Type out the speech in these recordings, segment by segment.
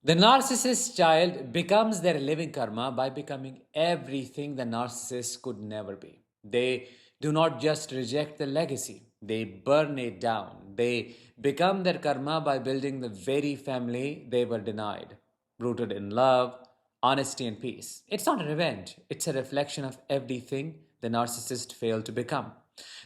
The narcissist child becomes their living karma by becoming everything the narcissist could never be. They do not just reject the legacy, they burn it down. They become their karma by building the very family they were denied, rooted in love, honesty, and peace. It's not revenge, it's a reflection of everything the narcissist failed to become.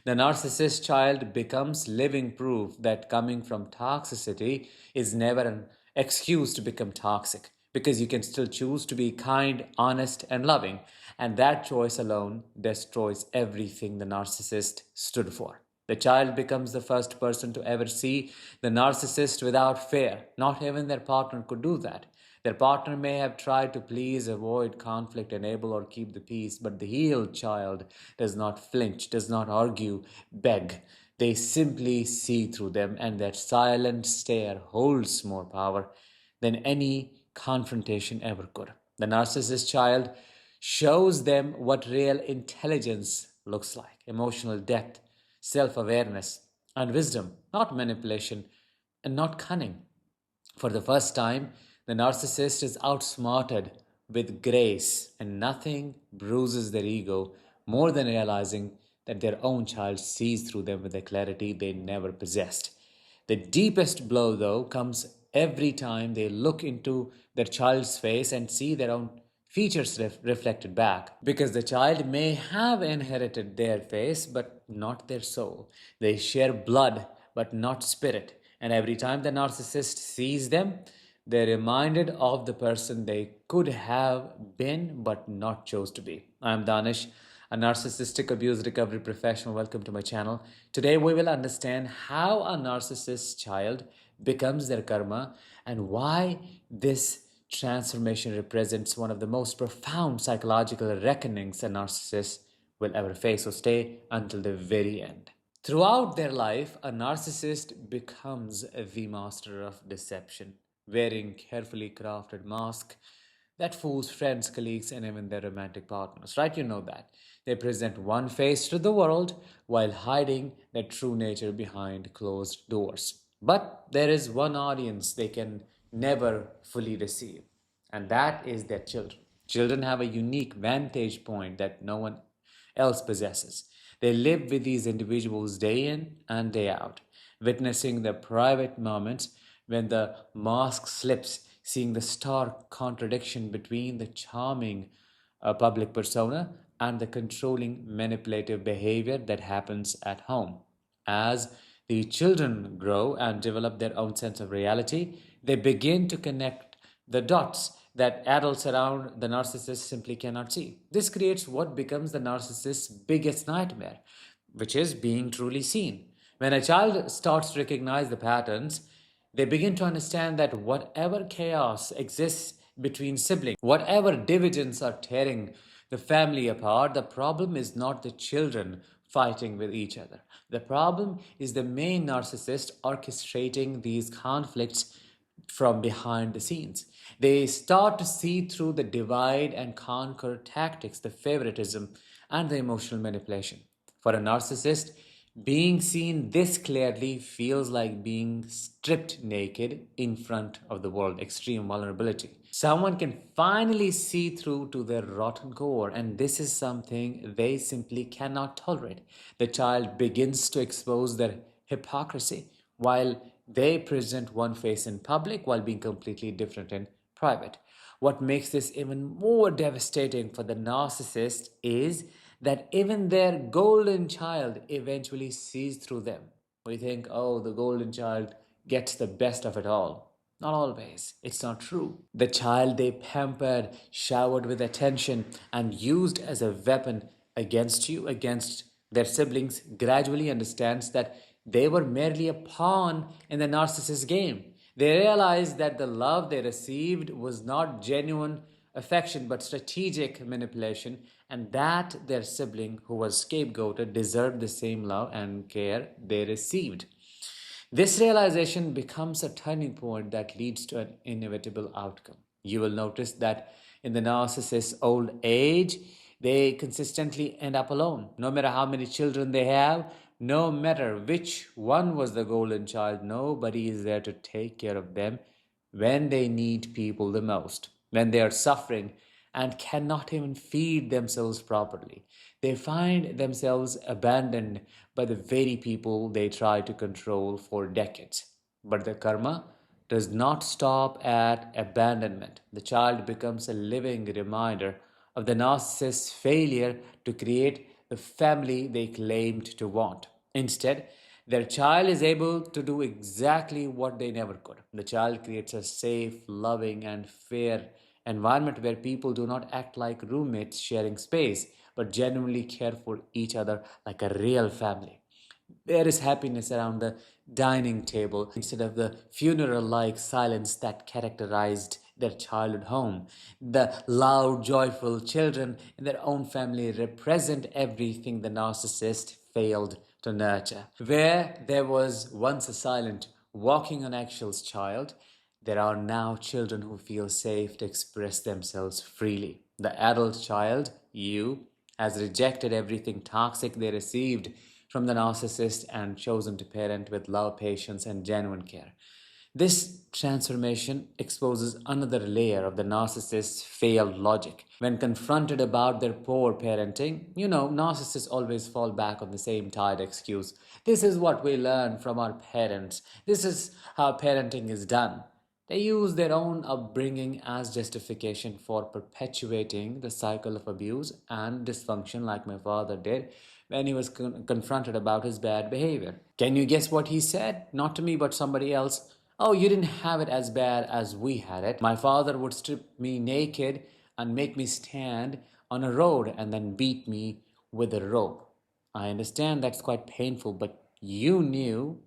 The narcissist child becomes living proof that coming from toxicity is never an excuse to become toxic, because you can still choose to be kind, honest, and loving, and that choice alone destroys everything the narcissist stood for. The child becomes the first person to ever see the narcissist without fear. Not even their partner could do that. Their partner may have tried to please, avoid conflict, enable, or keep the peace, but the healed child does not flinch, does not argue, beg. They simply see through them, and that silent stare holds more power than any confrontation ever could. The narcissist child shows them what real intelligence looks like: emotional depth, self awareness, and wisdom, not manipulation and not cunning. For the first time, the narcissist is outsmarted with grace, and nothing bruises their ego more than realizing that their own child sees through them with a clarity they never possessed. The deepest blow, though, comes every time they look into their child's face and see their own features reflected back, because the child may have inherited their face but not their soul. They share blood but not spirit, and every time the narcissist sees them, they're reminded of the person they could have been but not chose to be. I'm Danish, a narcissistic abuse recovery professional. Welcome to my channel. Today we will understand how a narcissist child becomes their karma and why this transformation represents one of the most profound psychological reckonings a narcissist will ever face. So stay until the very end. Throughout their life, a narcissist becomes the master of deception, wearing carefully crafted masks that fools friends, colleagues, and even their romantic partners. Right? You know that. They present one face to the world while hiding their true nature behind closed doors. But there is one audience they can never fully receive, and that is their children. Children have a unique vantage point that no one else possesses. They live with these individuals day in and day out, witnessing the private moments when the mask slips, seeing the stark contradiction between the charming public persona and the controlling, manipulative behavior that happens at home. As the children grow and develop their own sense of reality, they begin to connect the dots that adults around the narcissist simply cannot see. This creates what becomes the narcissist's biggest nightmare, which is being truly seen. When a child starts to recognize the patterns, they begin to understand that whatever chaos exists between siblings, whatever divisions are tearing the family apart, the problem is not the children fighting with each other. The problem is the main narcissist orchestrating these conflicts from behind the scenes. They start to see through the divide and conquer tactics, the favoritism, and the emotional manipulation. For a narcissist, being seen this clearly feels like being stripped naked in front of the world. Extreme vulnerability. Someone can finally see through to their rotten core, and this is something they simply cannot tolerate. The child begins to expose their hypocrisy while they present one face in public while being completely different in private. What makes this even more devastating for the narcissist is that even their golden child eventually sees through them. We think, oh, the golden child gets the best of it all. Not always. It's not true. The child they pampered, showered with attention, and used as a weapon against you, against their siblings, gradually understands that they were merely a pawn in the narcissist game. They realized that the love they received was not genuine affection but strategic manipulation, and that their sibling, who was scapegoated, deserved the same love and care they received. This realization becomes a turning point that leads to an inevitable outcome. You will notice that in the narcissist's old age, they consistently end up alone. No matter how many children they have, no matter which one was the golden child, nobody is there to take care of them when they need people the most, when they are suffering and cannot even feed themselves properly. They find themselves abandoned by the very people they try to control for decades. But the karma does not stop at abandonment. The child becomes a living reminder of the narcissist's failure to create the family they claimed to want. Instead, their child is able to do exactly what they never could. The child creates a safe, loving, and fair environment where people do not act like roommates sharing space, but genuinely care for each other like a real family. There is happiness around the dining table instead of the funeral like silence that characterized their childhood home. The loud, joyful children in their own family represent everything the narcissist failed to nurture. Where there was once a silent, walking on eggshells child, there are now children who feel safe to express themselves freely. The adult child, you, has rejected everything toxic they received from the narcissist and chosen to parent with love, patience, and genuine care. This transformation exposes another layer of the narcissist's failed logic. When confronted about their poor parenting, narcissists always fall back on the same tired excuse. This is what we learn from our parents. This is how parenting is done. They use their own upbringing as justification for perpetuating the cycle of abuse and dysfunction, like my father did when he was confronted about his bad behavior. Can you guess what he said? Not to me, but somebody else. Oh, you didn't have it as bad as we had it. My father would strip me naked and make me stand on a road and then beat me with a rope. I understand that's quite painful, but you knew,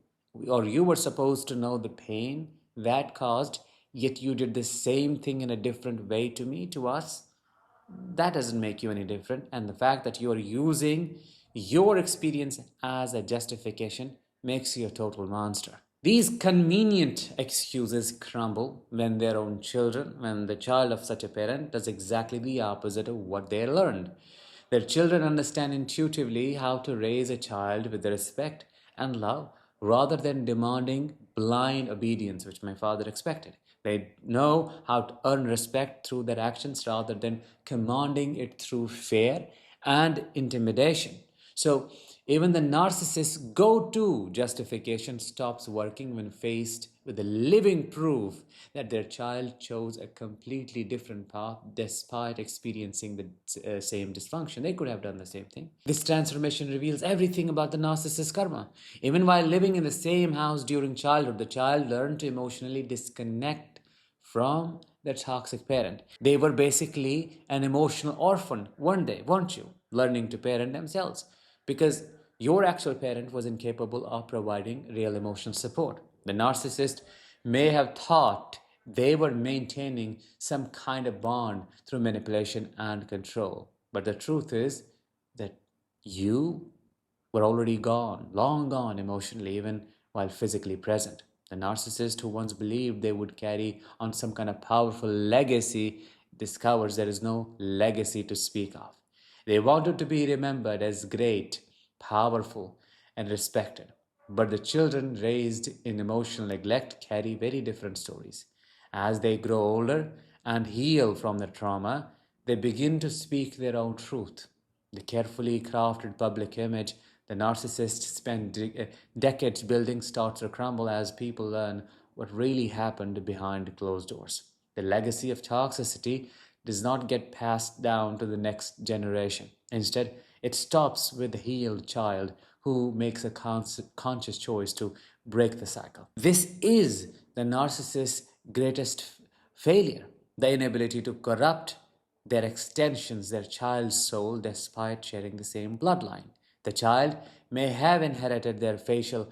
or you were supposed to know the pain that caused, yet you did the same thing in a different way to me, to us. That doesn't make you any different. And the fact that you're using your experience as a justification makes you a total monster. These convenient excuses crumble when their own children, when the child of such a parent does exactly the opposite of what they learned. Their children understand intuitively how to raise a child with respect and love rather than demanding blind obedience, which my father expected. They know how to earn respect through their actions rather than commanding it through fear and intimidation. So, even the narcissist's go to justification stops working when faced with the living proof that their child chose a completely different path despite experiencing the same dysfunction. They could have done the same thing. This transformation reveals everything about the narcissist's karma. Even while living in the same house during childhood, the child learned to emotionally disconnect from their toxic parent. They were basically an emotional orphan one day, weren't you? Learning to parent themselves. Because your actual parent was incapable of providing real emotional support. The narcissist may have thought they were maintaining some kind of bond through manipulation and control. But the truth is that you were already gone, long gone emotionally, even while physically present. The narcissist who once believed they would carry on some kind of powerful legacy discovers there is no legacy to speak of. They wanted to be remembered as great, powerful, and respected. But the children raised in emotional neglect carry very different stories. As they grow older and heal from their trauma, they begin to speak their own truth. The carefully crafted public image the narcissist spent decades building starts to crumble as people learn what really happened behind closed doors. The legacy of toxicity does not get passed down to the next generation. Instead, it stops with the healed child who makes a conscious choice to break the cycle. This is the narcissist's greatest failure, the inability to corrupt their extensions, their child's soul, despite sharing the same bloodline. The child may have inherited their facial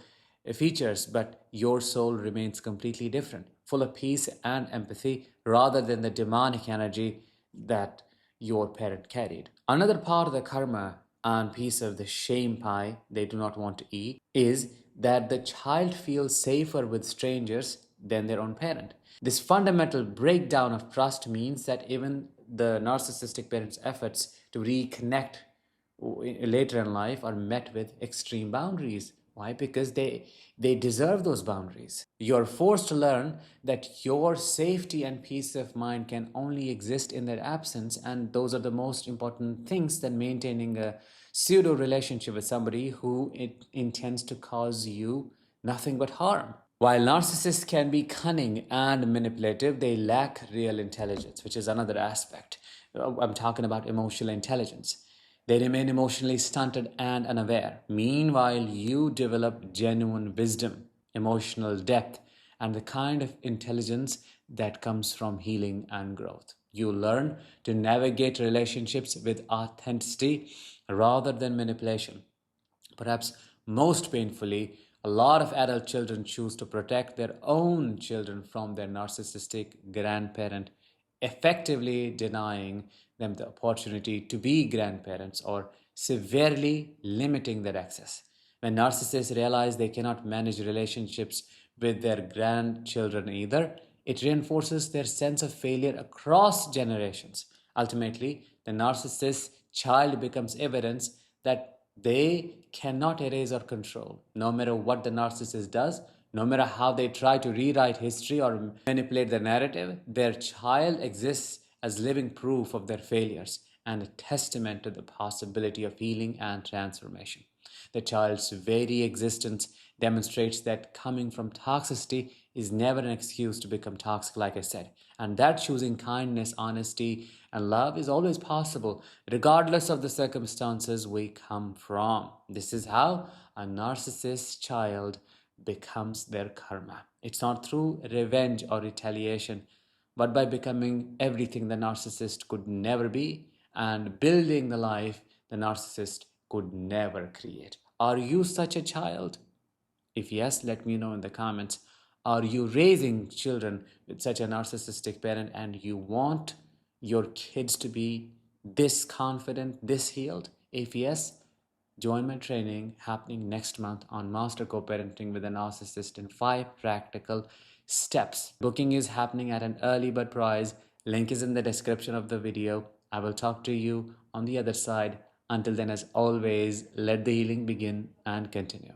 features, but your soul remains completely different, full of peace and empathy rather than the demonic energy that your parent carried. Another part of the karma and piece of the shame pie they do not want to eat is that the child feels safer with strangers than their own parent. This fundamental breakdown of trust means that even the narcissistic parent's efforts to reconnect later in life are met with extreme boundaries. Why? Because they deserve those boundaries. You're forced to learn that your safety and peace of mind can only exist in their absence, and those are the most important things than maintaining a pseudo relationship with somebody who it intends to cause you nothing but harm. While narcissists can be cunning and manipulative, they lack real intelligence, which is another aspect. I'm talking about emotional intelligence. They remain emotionally stunted and unaware. Meanwhile, you develop genuine wisdom, emotional depth, and the kind of intelligence that comes from healing and growth. You learn to navigate relationships with authenticity rather than manipulation. Perhaps most painfully, a lot of adult children choose to protect their own children from their narcissistic grandparent, effectively denying them the opportunity to be grandparents or severely limiting their access. When narcissists realize they cannot manage relationships with their grandchildren either, it reinforces their sense of failure across generations. Ultimately, the narcissist's child becomes evidence that they cannot erase or control. No matter what the narcissist does, no matter how they try to rewrite history or manipulate the narrative, their child exists as living proof of their failures and a testament to the possibility of healing and transformation. The child's very existence demonstrates that coming from toxicity is never an excuse to become toxic, like I said, and that choosing kindness, honesty, and love is always possible, regardless of the circumstances we come from. This is how a narcissist child becomes their karma. It's not through revenge or retaliation, but by becoming everything the narcissist could never be and building the life the narcissist could never create. Are you such a child? If yes, let me know in the comments. Are you raising children with such a narcissistic parent and you want your kids to be this confident, this healed? If yes, join my training happening next month on Master Co-Parenting with a Narcissist in 5 practical steps. Booking is happening at an early bird price. Link is in the description of the video. I will talk to you on the other side. Until then, as always, let the healing begin and continue.